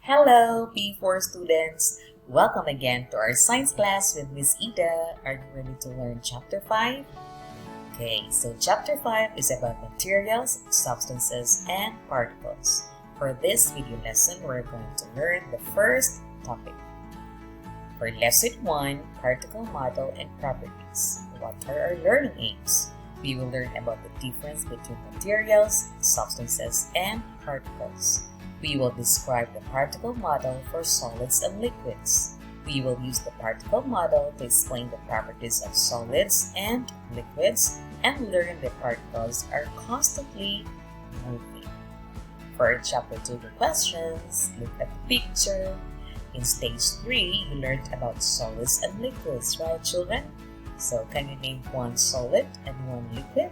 Hello, P4 students! Welcome again to our science class with Ms.Ida. Are you ready to learn Chapter 5? Okay, so Chapter 5 is about materials, substances, and particles. For this video lesson, we're going to learn the first topic. For Lesson 1, Particle Model and Properties. What are our learning aims? We will learn about the difference between materials, substances, and particles. We will describe the particle model for solids and liquids. We will use the particle model to explain the properties of solids and liquids and learn that particles are constantly moving. For Chapter 2 questions, look at the picture. In Stage 3, you learned about solids and liquids, right children? So can you name one solid and one liquid?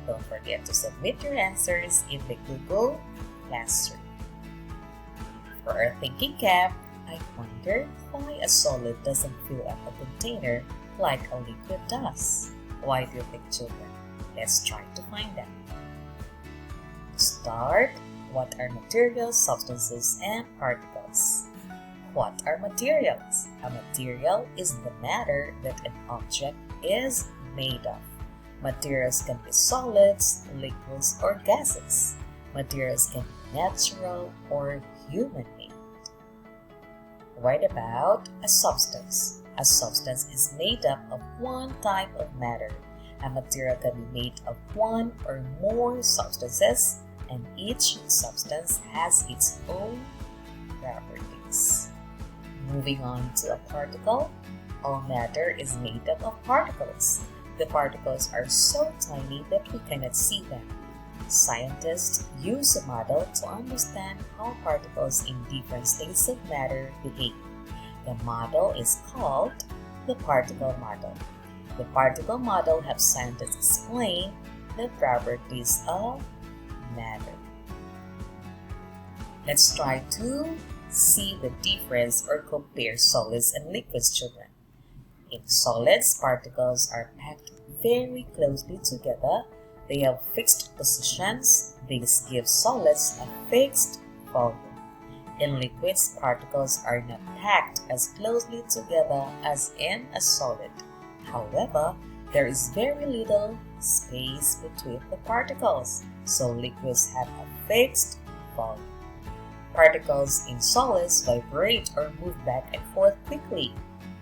Don't forget to submit your answers in the Google Classroom. For our thinking cap, I wonder why a solid doesn't fill up a container like a liquid does. Why do you think, children? Let's try to find out. To start, what are materials, substances, and particles? What are materials? A material is the matter that an object is made of. Materials can be solids, liquids, or gases. Materials can be natural or human-made. What about a substance? A substance is made up of one type of matter. A material can be made of one or more substances, and each substance has its own properties. Moving on to a particle, all matter is made up of particles. The particles are so tiny that we cannot see them. Scientists use a model to understand how particles in different states of matter behave. The model is called the particle model. The particle model helps scientists explain the properties of matter. Let's try to see the difference or compare solids and liquids, children. In solids, particles are packed very closely together. They have fixed positions. This gives solids a fixed volume. In liquids, particles are not packed as closely together as in a solid. However, there is very little space between the particles, so liquids have a fixed volume. Particles in solids vibrate or move back and forth quickly.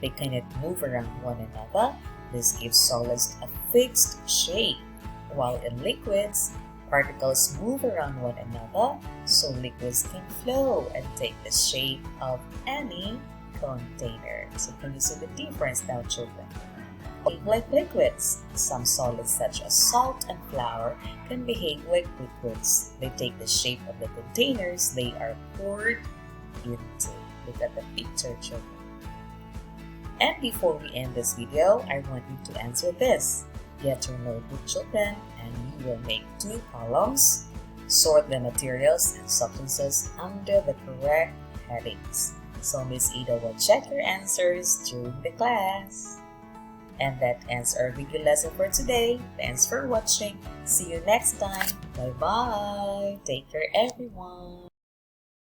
They cannot move around one another. This gives solids a fixed shape. While in liquids, particles move around one another, so liquids can flow and take the shape of any container. So can you see the difference now, children? Like liquids, some solids such as salt and flour can behave like liquids. They take the shape of the containers they are poured into. Look at the picture, children. And before we end this video, I want you to answer this. Get your notebook, children, and you will make 2 columns. Sort the materials and substances under the correct headings. So Ms. Ida will check your answers during the class. And that ends our video lesson for today. Thanks for watching. See you next time. Bye-bye. Take care, everyone.